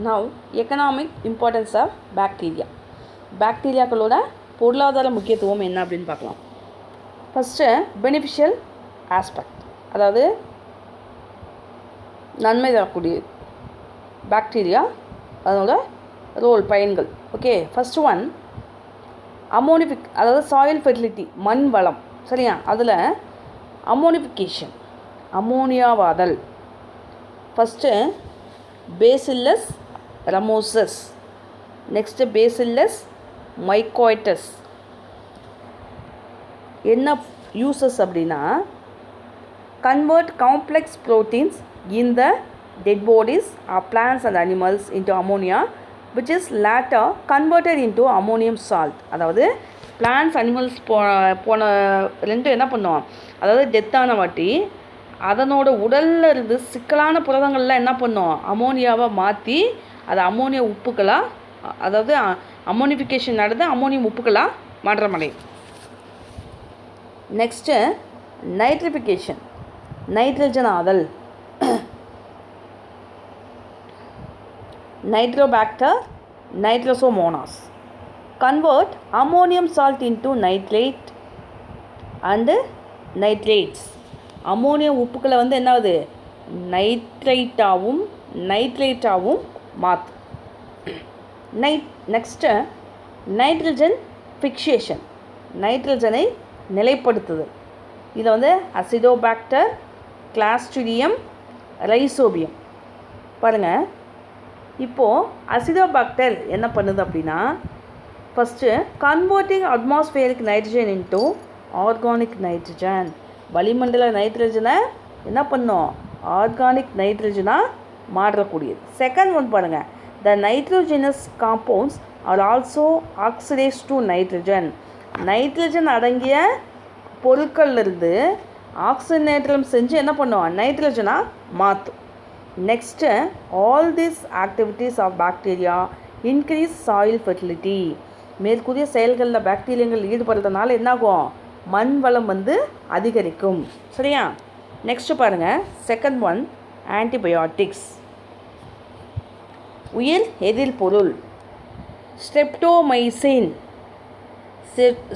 Now economic importance of bacteria. பாக்டீரியாக்களோட பொருளாதார முக்கியத்துவம் என்ன அப்படின்னு பார்க்கலாம். ஃபஸ்ட்டு பெனிஃபிஷியல் ஆஸ்பெக்ட், அதாவது நன்மை தரக்கூடிய பாக்டீரியா, அதனோட ரோல், பயன்கள். ஓகே, ஃபஸ்ட்டு ஒன் அமோனிஃபிக், அதாவது சாயில் ஃபெர்டிலிட்டி, மண் வளம். சரியா? அதில் அமோனிஃபிகேஷன், அமோனியாவாதல். First Bacillus ramosus, next Bacillus mycoides. என்ன யூசஸ் அப்படின்னா, convert complex proteins in the dead bodies of plants and animals into ammonia, which is later converted into ammonium salt. அதாவது plans animals போன ரெண்டும் என்ன பண்ணுவோம், அதாவது டெத்தான வாட்டி அதனோட உடலில் இருந்து சிக்கலான புரதங்கள்லாம் என்ன பண்ணுவோம், அமோனியாவை மாற்றி அதை அமோனியா உப்புக்களாக, அதாவது அமோனிஃபிகேஷன் நடந்து அமோனியம் உப்புக்களாக மாற்றமடையும். நெக்ஸ்ட்டு நைட்ரிஃபிகேஷன், நைட்ரஜன் ஆதல். Nitrobacter Nitrosomonas convert ammonium salt into nitrate and nitrates. Ammonium உப்புக்களை வந்து என்னாவது நைட்ரைட்டாகவும் நைட்ரேட்டாகவும் மாற்றும். நெக்ஸ்ட்டு நைட்ரஜன் ஃபிக்சேஷன், நைட்ரஜனை நிலைப்படுத்துதல். இதை வந்து அசிடோபாக்டர், கிளாஸ்ட்ரிடியம், ரைசோபியம். பாருங்கள், இப்போது அசிடோபாக்டர் என்ன பண்ணுது அப்படின்னா, first converting atmospheric nitrogen into organic nitrogen. வளிமண்டல நைட்ரஜனை என்ன பண்ணோம், ஆர்கானிக் நைட்ரஜனாக மாற்றக்கூடியது. செகண்ட் ஒன் பாருங்கள், the nitrogenous compounds are also oxidise to nitrogen. Nitrogen அடங்கிய பொருட்கள்லேருந்து ஆக்சிஜனேற்றம் செஞ்சு என்ன பண்ணுவோம், நைட்ரஜனாக மாற்றும். Next all this activities of bacteria increase soil fertility. மேற்கூறிய செயல்களில் பாக்டீரியங்கள் ஈடுபடுறதுனால என்னாகும், மண் வளம் வந்து அதிகரிக்கும். சரியா? நெக்ஸ்ட்டு பாருங்கள், செகண்ட் ஒன் ஆன்டிபயோட்டிக்ஸ், உயிர் எதிர் பொருள். ஸ்ட்ரெப்டோமைசின்,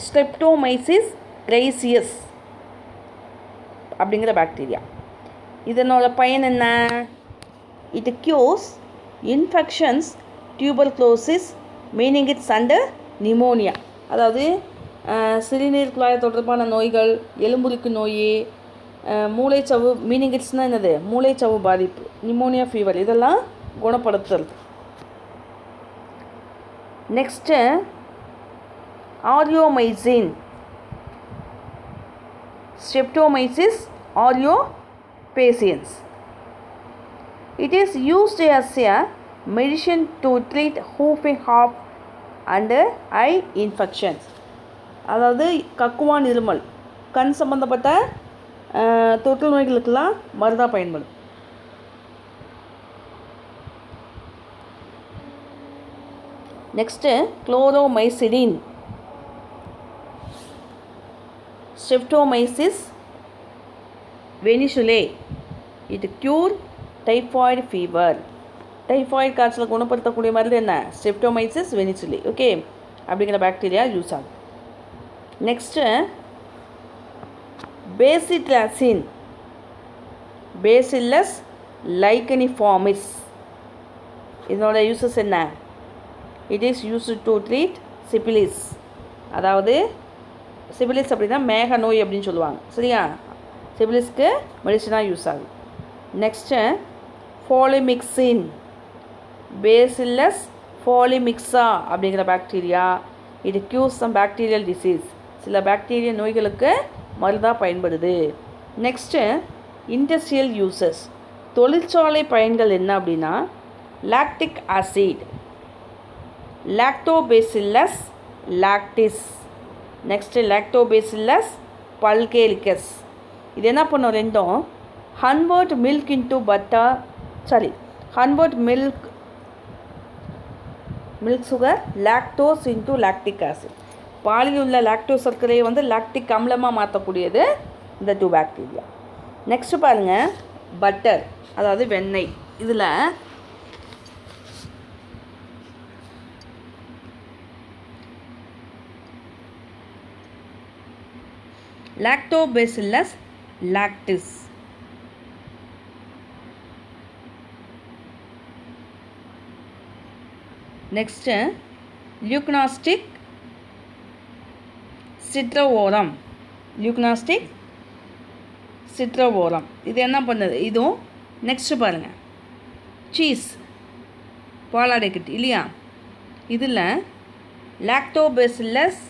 ஸ்ட்ரெப்டோமைசிஸ் கிரைசியஸ் அப்படிங்கிற பாக்டீரியா. இதனோட பயன் என்ன? It cures infections, tuberculosis, meningitis and pneumonia. அதாவது சிறுநீர் குழாய் தொடர்பான நோய்கள், எலும்புருக்கு நோய், மூளைச்சவு, மீனிங்கிட்ஸ்னால் என்னது, மூளைச்சவு பாதிப்பு, நிமோனியா, ஃபீவர், இதெல்லாம் குணப்படுத்துறது. Next aureomycin, Streptomyces aureopatiens. It is used as a medicine to treat whooping cough and eye infections. அதாவது கக்குவான், இருமல், கண் சம்பந்தப்பட்ட தொற்று நோய்களுக்கெல்லாம் மருந்தாக பயன்படும். Next chloromycetin, Streptomyces venezuelae. இது க்யூர் டைஃபாய்டு ஃபீவர். டைஃபாய்டு காய்ச்சலை குணப்படுத்தக்கூடிய மருந்து என்ன, ஸ்ட்ரெப்டோமைசிஸ் வெனிசுலே. ஓகே, அப்படிங்கிற பாக்டீரியா யூஸ் ஆகும். Next bacitracin, Bacillus licheniformis. இதனோட யூசஸ் என்ன? It is used to treat syphilis. அதாவது சிபிலிஸ் அப்படின்னா மேக நோய் அப்படின்னு சொல்லுவாங்க. சரியா? சிபிலிஸ்க்கு மெடிசனாக யூஸ் ஆகும். நெக்ஸ்ட்டு ஃபோலிமிக்சின், பேசில்லஸ் ஃபோலிமிக்ஸா அப்படிங்கிற பாக்டீரியா. இது க்யூர்ஸ் சம் பாக்டீரியல் டிசீஸ். சில பாக்டீரியா நோய்களுக்கு மருந்தாக பயன்படுது. நெக்ஸ்ட்டு இண்டஸ்ட்ரியல் யூசஸ், தொழிற்சாலை பயன்கள் என்ன அப்படின்னா, lactic acid, Lactobacillus lactis. Next Lactobacillus bulgaricus. இது என்ன பண்ணும், ரெண்டும் convert milk into butter, convert milk sugar, lactose into lactic acid. பாலில் உள்ள லாக்டோஸ் சர்க்கரையை வந்து லாக்டிக் அமிலமாக மாற்றக்கூடியது இந்த டூ பாக்டீரியா. நெக்ஸ்ட்டு பாருங்கள், பட்டர், அதாவது வெண்ணெய். இதில் Lactobacillus lactis. Next, Leuconostic citrovorum. Leuconostic citrovorum. இது என்ன பண்ணுது? இதுவும் நெக்ஸ்ட் பாருங்கள், சீஸ் பாலாடைக்கட்டி இல்லையா, இதில் லாக்டோபேசில்லஸ்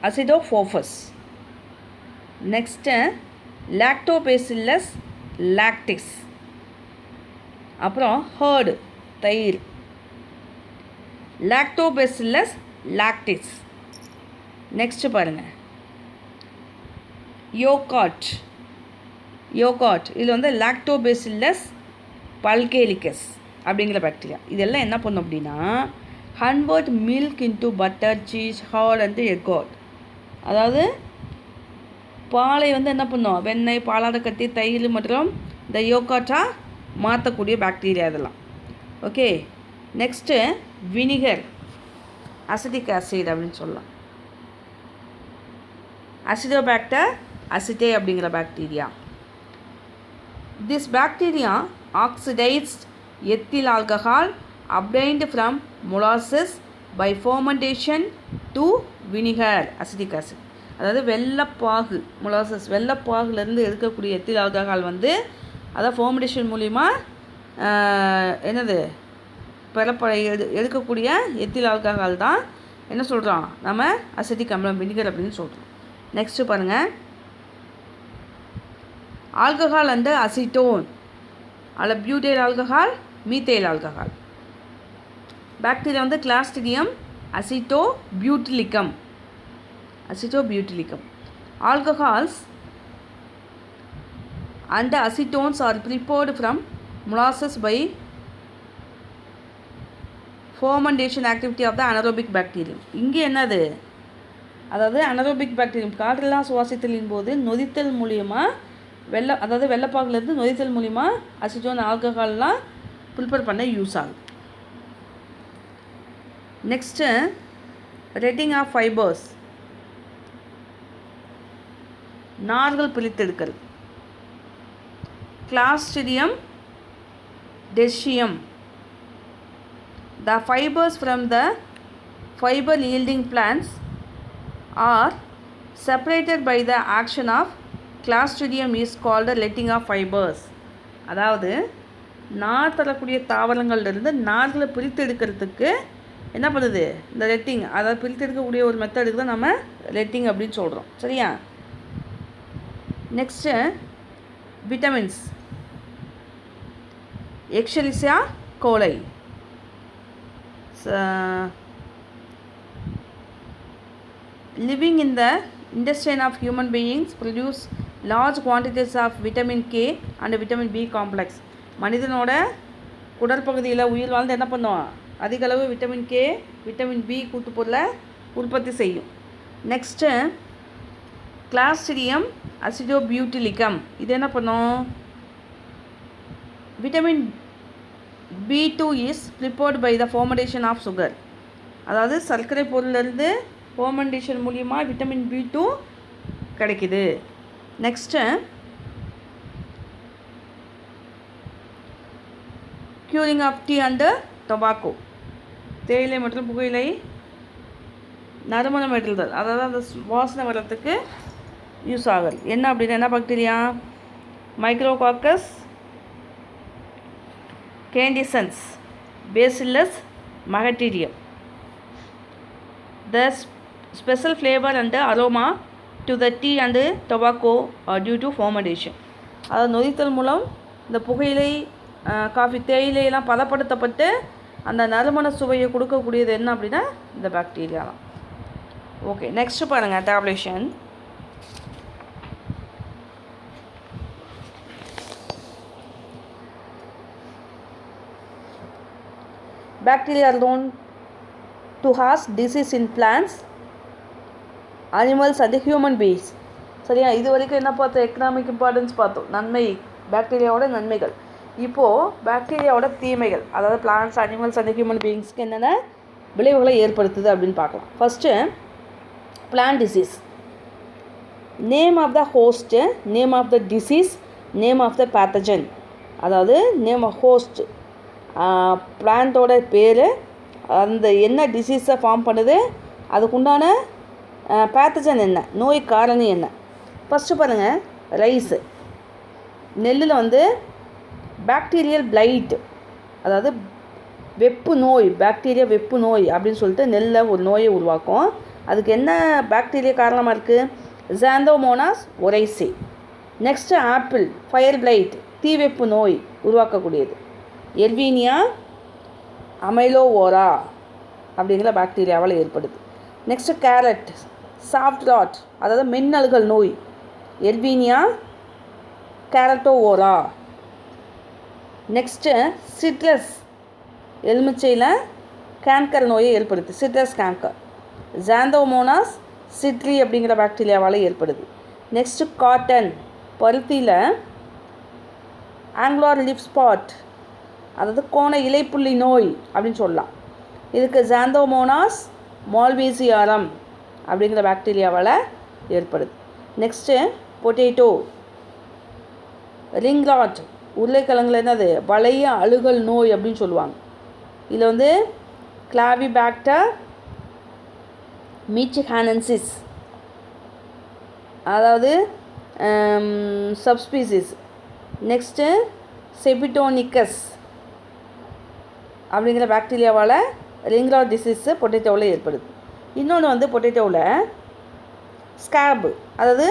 அசிடோஃபோஃபஸ், நெக்ஸ்ட்டு லாக்டோபேசில்லஸ் லாக்டிஸ், அப்புறம் ஹர்டு தயிர், லாக்டோபேசில்லஸ் லாக்டிஸ். நெக்ஸ்ட்டு பாருங்கள், யோகாட் இதில் வந்து லாக்டோபேசில்லஸ் பல்கேலிக்கஸ் அப்படிங்கிற பாக்டீரியா. இதெல்லாம் என்ன பண்ணும் அப்படின்னா, convert milk into butter, cheese, hard and எக்காட். அதாவது பாலை வந்து என்ன பண்ணும், வெண்ணெய், பாலாடைக்கட்டி, தயிர் மற்றும் இந்த யோகாட்டாக மாற்றக்கூடிய பாக்டீரியா இதெல்லாம். Okay, next vinegar, acetic acid அப்படின்னு சொல்லலாம். அசிடோபாக்டர் அசிட்டே அப்படிங்கிற bacteria. This bacteria oxidized ethyl alcohol obtained from molasses by fermentation to vinegar acetic acid. அதாவது வெள்ளப்பாகு, மொலாசஸ் வெள்ளப்பாகுலேருந்து எடுக்கக்கூடிய எத்தில் ஆல்கஹால் வந்து அதாவது ஃபர்மெண்டேஷன் மூலிமா என்னது எடுக்கக்கூடிய எத்தில் ஆல்கஹால் தான் என்ன சொல்கிறோம் நம்ம அசிட்டிக் அமிலம், வினிகர் அப்படின்னு சொல்கிறோம். நெக்ஸ்ட்டு பாருங்கள், ஆல்கஹால் அண்ட் அசிட்டோன், அதில் butyl alcohol, methyl alcohol. Bacteria வந்து Clostridium acetobutylicum. Alcohols and acetones are prepared from molasses by fermentation activity of the anaerobic bacterium. இங்கே என்னது, அதாவது அனரோபிக் பாக்டீரியம் காற்றெல்லாம் சுவாசித்தலின் போது நொதித்தல் மூலியமாக அதாவது வெள்ளப்பாகுலேருந்து நொதித்தல் மூலிமா அசிட்டோன் ஆல்கஹால்லாம் ப்ரிப்பேர் பண்ண யூஸ் ஆகுது. நெக்ஸ்ட்டு ரெட்டிங் ஆஃப் ஃபைபர்ஸ், நார்கள் பிரித்தெடுக்கல். Clostridium decium. The fibers from the fiber yielding plants are separated by the action of Clostridium is called the letting of fibers. அதாவது நார் தரக்கூடிய தாவரங்கள்லேருந்து நார்களை பிரித்தெடுக்கிறதுக்கு என்ன பண்ணுது இந்த லெட்டிங், அதாவது பிரித்தெடுக்கக்கூடிய ஒரு மெத்தடுக்கு தான் நம்ம லெட்டிங் அப்படின்னு சொல்கிறோம். சரியா? நெக்ஸ்ட்டு விட்டமின்ஸ், எக்ஷெரிசியா கோலை. Living in the intestine of human beings produce large quantities of vitamin K and vitamin B complex. மனிதனோட குடற்பகுதியில் உயிர் வாழ்ந்து என்ன பண்ணுவோம், அதிக அளவு விட்டமின் கே, விட்டமின் பி கூட்டுப்பொருளை உற்பத்தி செய்யும். Next Clostridium அசிடோபியூட்டிலிக்கம். இது என்ன பண்ணும், vitamin B2 is prepared by the fermentation of sugar. அதாவது சர்க்கரை பொருளிலிருந்து ஃபர்மெண்டேஷன் மூலியமாக விட்டமின் B2 கிடைக்குது. Next curing of tea and tobacco. தேயிலை மற்றும் புகையிலை நறுமணம் வெட்டுதல், அதாவது அந்த வாசனை வர்றதுக்கு யூஸ் ஆகுது. என்ன அப்படின்னா என்ன bacteria, Micrococcus candicans, Bacillus megaterium. The special flavor and aroma to the tea and tobacco are due to fermentation. அதாவது நொதித்தல் மூலம் இந்த புகையிலை, காஃபி, தேயிலையெல்லாம் பதப்படுத்தப்பட்டு அந்த நறுமண சுவையை கொடுக்கக்கூடியது என்ன அப்படின்னா இந்த பாக்டீரியா தான். ஓகே, நெக்ஸ்ட்டு பாருங்கள் tabulation. Bacteria are known to cause disease in plants, animals and human beings. சரியா? இது வரைக்கும் என்ன பார்த்தோம், எக்கனாமிக் இம்பார்ட்டன்ஸ் பார்த்தோம், நன்மை, பாக்டீரியாவோட நன்மைகள். இப்போது பாக்டீரியாவோட தீமைகள், அதாவது பிளான்ட்ஸ், அனிமல்ஸ் அண்ட் ஹியூமன் பீயிங்ஸ்க்கு என்னென்ன விளைவுகளை ஏற்படுத்துது அப்படின்னு பார்க்கலாம். First plant disease. Name of the host, name of the disease, name of the pathogen. அதாவது நேம் ஆஃப் ஹோஸ்ட், பிளான்ட்டோட பேர், அந்த என்ன டிசீஸை ஃபார்ம் பண்ணுது, அதுக்குண்டான பேத்தஜன் என்ன, நோய் காரணி என்ன. ஃபஸ்ட்டு பாருங்கள், ரைஸு. நெல்லில் வந்து பாக்டீரியல் பிளைட், அதாவது வெப்பு நோய், பாக்டீரியா வெப்பு நோய் அப்படின்னு சொல்லிட்டு நெல்லில் ஒரு நோயை உருவாக்கும். அதுக்கு என்ன பாக்டீரியா காரணமாக இருக்குது? Xanthomonas oryzae. Next apple, fire blight, தீவெப்பு நோய் உருவாக்கக்கூடியது. எர்வீனியா அமைலோவோரா அப்படிங்கிற பாக்டீரியாவால் ஏற்படுது. நெக்ஸ்ட்டு கேரட், சாஃப்ட் ராட், அதாவது மின்னல்கள் நோய், எர்வீனியா கேரட்டோவோரா. நெக்ஸ்ட்டு சிட்ரஸ், எலுமிச்சையில் கேன்கர் நோயை ஏற்படுது, சிட்ரஸ் கேன்கர். ஜாந்தோமோனாஸ் சிட்ரி அப்படிங்கிற பாக்டீரியாவால் ஏற்படுது. நெக்ஸ்ட்டு காட்டன், பருத்தியில் ஆங்குலார் லீஃப் ஸ்பாட், அதாவது கோண இலைப்புள்ளி நோய் அப்படின்னு சொல்லலாம். இதுக்கு ஜாந்தோமோனாஸ் மால்வேசியாரம் அப்படிங்கிற பாக்டீரியாவால் ஏற்படுது. நெக்ஸ்ட்டு பொட்டேட்டோ, ரிங்ராட், உருளைக்கிழங்குல என்னது வளைய அழுகல் நோய் அப்படின்னு சொல்லுவாங்க. இதில் வந்து கிளாவிபாக்டர் மீச்சிஹானன்சிஸ், அதாவது சப்ஸ்பீசிஸ். நெக்ஸ்ட்டு செபிட்டோனிக்கஸ் அப்படிங்கிற பாக்டீரியாவால் ரிங்ராட் டிசீஸு பொட்டேட்டோவில் ஏற்படுது. இன்னொன்று வந்து பொட்டேட்டோவில் ஸ்கேப், அதாவது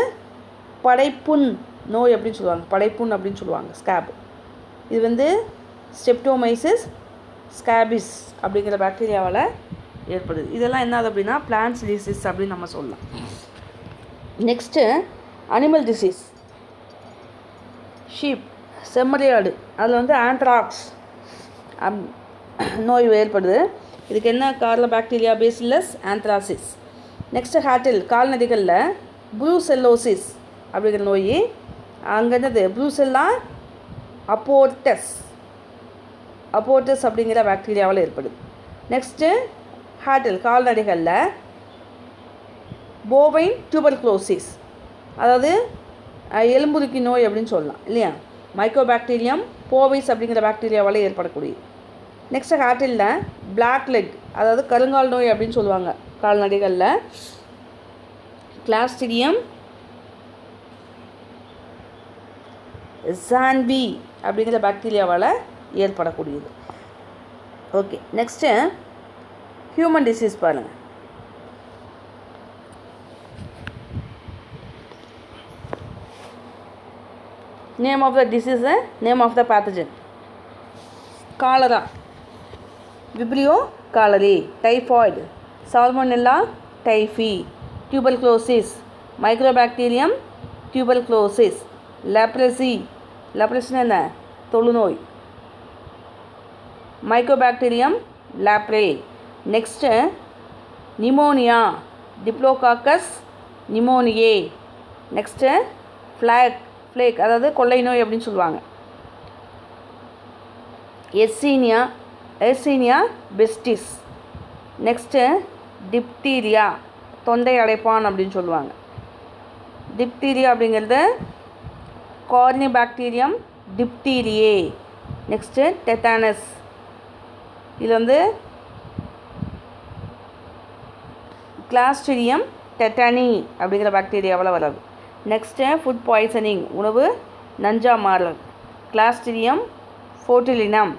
படைப்புண் நோய் அப்படின்னு சொல்லுவாங்க, படைப்புண் அப்படின்னு சொல்லுவாங்க, ஸ்கேப். இது வந்து ஸ்டெப்டோமைசிஸ் ஸ்கேபிஸ் அப்படிங்கிற பாக்டீரியாவால் ஏற்படுது. இதெல்லாம் என்னது அப்படின்னா பிளான்ட்ஸ் டிசீஸ் அப்படின்னு நம்ம சொல்லலாம். Next animal disease. ஷீப், செம்மறியாடு, அதில் வந்து ஆந்த்ராக்ஸ் நோய் ஏற்படுது. இதுக்கு என்ன காரணம்? Bacteria bacillus anthracis. நெக்ஸ்ட்டு ஹேட்டில், கால்நடைகளில் ப்ரூசெல்லோசிஸ் அப்படிங்கிற நோய். அங்கே என்னது ப்ரூசெல்லா அப்போர்டஸ் அப்படிங்கிற பாக்டீரியாவால் ஏற்படுது. நெக்ஸ்ட்டு ஹேட்டில், கால்நடைகளில் போவைன் டியூபர்குலோசிஸ், அதாவது எலும்புருக்கி நோய் அப்படின்னு சொல்லலாம் இல்லையா. மைக்கோபாக்டீரியம் போவைஸ் அப்படிங்கிற பாக்டீரியாவால் ஏற்படக்கூடியது. நெக்ஸ்ட்டு ஹேட்டிலில் பிளாக் லெக், அதாவது கருங்கால் நோய் அப்படின்னு சொல்லுவாங்க கால்நடைகளில். கிளாஸ்டிடியம் ஜான்வி அப்படிங்கிற பாக்டீரியாவால் ஏற்படக்கூடியது. ஓகே, நெக்ஸ்ட்டு ஹியூமன் டிசீஸ் பாருங்கள். Name of the disease, name of the pathogen. Cholera, Vibrio cholerae. Typhoid, Salmonella typhi. Tuberculosis, Mycobacterium tuberculosis. Leprosy, லெப்ரசினா என்ன? தொழுநோய். Mycobacterium leprae. Next pneumonia, Diplococcus pneumoniae. Next plague, அதாவது கொள்ளை நோய் அப்படின்னு சொல்லுவாங்க. Yersinia besties. நெக்ஸ்ட்டு டிப்தீரியா, தொண்டை அடைப்பான் அப்படின்னு சொல்லுவாங்க. டிப்தீரியா அப்படிங்கிறது கார்னிபாக்டீரியம் டிப்தீரியே. நெக்ஸ்ட்டு டெட்டானஸ், இது வந்து கிளாஸ்ட்ரிடியம் டெட்டானி அப்படிங்கிற பாக்டீரியாவால் வராது. நெக்ஸ்ட்டு ஃபுட் பாய்சனிங், உணவு நஞ்சா மாறல். கிளாஸ்ட்ரிடியம் ஃபோர்டிலினம்.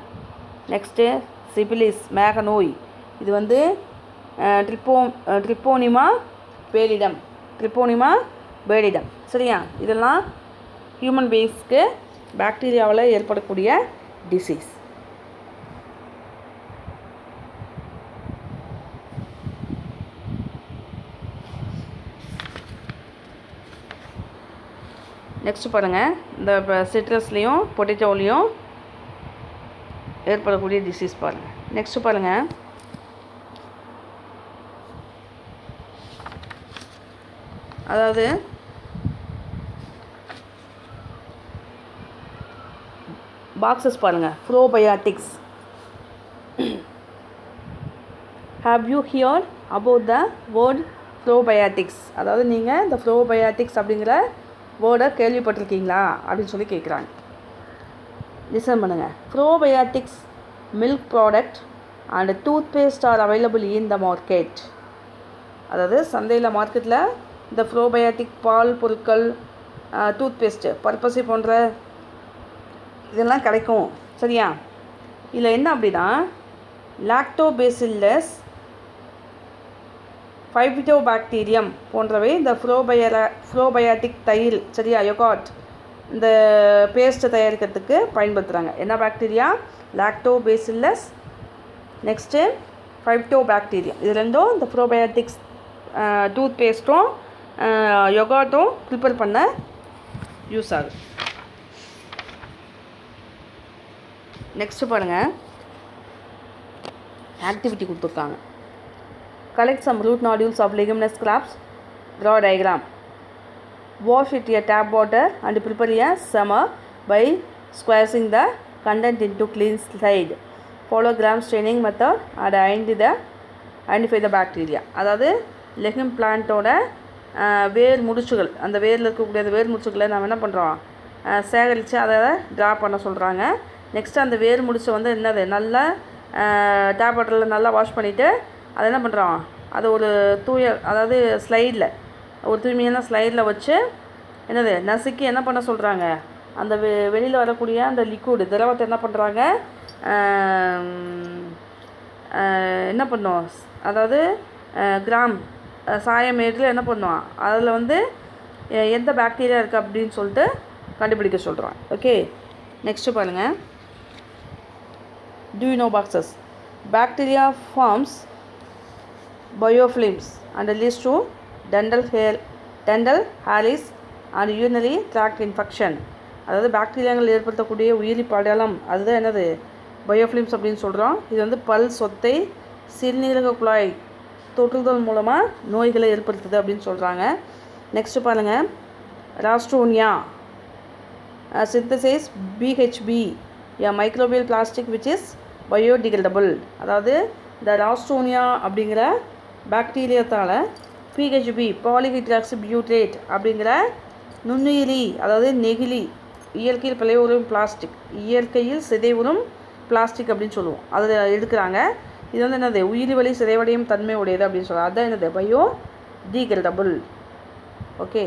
நெக்ஸ்ட்டு சிபிலிஸ், மேக நோய். இது வந்து ட்ரிப்போனிமா பேரிடம். சரியா? இதெல்லாம் ஹியூமன் பீயிங்ஸ்க்கு பாக்டீரியாவில் ஏற்படக்கூடிய டிசீஸ். நெக்ஸ்ட் பாருங்கள், இந்த சிட்ரஸ்லேயும் பொட்டேட்டோலையும் ஏற்படக்கூடிய டிசீஸ் பாருங்கள். நெக்ஸ்ட் பாருங்கள், அதாவது பாக்ஸஸ் பாருங்கள். Probiotics. Have you heard about the word probiotics. அதாவது நீங்கள் இந்த ப்ரோபயாட்டிக்ஸ் அப்படிங்கிற வேர்டை கேள்விப்பட்டிருக்கீங்களா அப்படின்னு சொல்லி கேட்குறாங்க. லிசன் பண்ணுங்கள். Probiotics milk product and toothpaste are available in the market. அதாவது சந்தையில் மார்க்கெட்டில் இந்த ப்ரோபயாட்டிக் பால் பொருட்கள், டூத் பேஸ்ட்டு, பர்பஸி போன்ற இதெல்லாம் கிடைக்கும். சரியா? இதில் என்ன அப்படின்னா லாக்டோபேசில்லஸ், ஃபைட்டோபாக்டீரியம் போன்றவை இந்த ப்ரோபயாட்டிக் தயிர், சரியா, யோகாட், இந்த பேஸ்ட்டை தயாரிக்கிறதுக்கு பயன்படுத்துகிறாங்க. என்ன பாக்டீரியா? Lactobacillus, next ஃபைட்டோபாக்டீரியம். இது ரெண்டும் இந்த ப்ரோபயாட்டிக்ஸ் டூத் பேஸ்ட்டும் யோகாட்டும் ப்ரிப்பேர் பண்ண யூஸ் ஆகுது. நெக்ஸ்ட்டு பாருங்கள், ஆக்டிவிட்டி கொடுத்துருக்காங்க. Collect some root nodules of leguminous crops. Draw a diagram. Wash with a tap water and prepare a simmer by squeezing the content into clean slide. Follow gram staining method and identify the bacteria. அதாவது லெகும் பிளான்ட்டோட வேர் முடிச்சுகள், அந்த வேரில் இருக்கக்கூடிய அந்த வேர் முடிச்சுகளை நம்ம என்ன பண்ணுறோம், சேகரித்து அதை ட்ரா பண்ண சொல்கிறாங்க. நெக்ஸ்ட்டு அந்த வேர் முடிச்சை வந்து என்னது, நல்லா டேப் வாட்டரில் நல்லா வாஷ் பண்ணிவிட்டு அதை என்ன பண்ணுறோம், அதை ஒரு அதாவது ஸ்லைடில், ஒரு தூய்மையான ஸ்லைடில் வச்சு என்னது நசுக்கி என்ன பண்ண சொல்கிறாங்க, அந்த வெளியில் வரக்கூடிய அந்த லிக்விடு திரவத்தை என்ன பண்ணுறாங்க, என்ன பண்ணோம், அதாவது கிராம் சாயமேட்டில் என்ன பண்ணுவோம், அதில் வந்து எந்த பாக்டீரியா இருக்குது அப்படின்னு சொல்லிட்டு கண்டுபிடிக்க சொல்கிறோம். ஓகே, நெக்ஸ்ட்டு பாருங்கள். Do you know boxes? Bacteria forms biofilms and leads to dental hair and urinary tract infection. அதாவது பாக்டீரியாக்கள் ஏற்படுத்தக்கூடிய உயிரி படலம், அதுதான் என்னது, பயோஃபிலிம்ஸ் அப்படின்னு சொல்கிறோம். இது வந்து பல் சொத்தை, சிறுநீரக குழாய் தொற்றுதல் மூலமாக நோய்களை ஏற்படுத்துது அப்படின்னு சொல்கிறாங்க. நெக்ஸ்ட்டு பாருங்கள், ராஸ்ட்ரோனியா synthesize BHB, a microbial plastic which is biodegradable. அதாவது இந்த ராஸ்ட்ரோனியா அப்படிங்கிற பாக்டீரியாத்தால் PHB, பாலிஹைட்ராக்சி பியூட்ரேட் அப்படிங்கிற நுண்ணுயிரி, அதாவது நெகிழி, இயற்கையில் பிழைவுறும் பிளாஸ்டிக், இயற்கையில் சிதைவுறும் பிளாஸ்டிக் அப்படின்னு சொல்லுவோம், அதில் எடுக்கிறாங்க. இது வந்து என்னது, உயிரி வழி சிதைவடையும் தன்மை உடையது அப்படின்னு சொல்லுவாங்க. அதுதான் என்னது, பயோடிகிரேடபிள். ஓகே.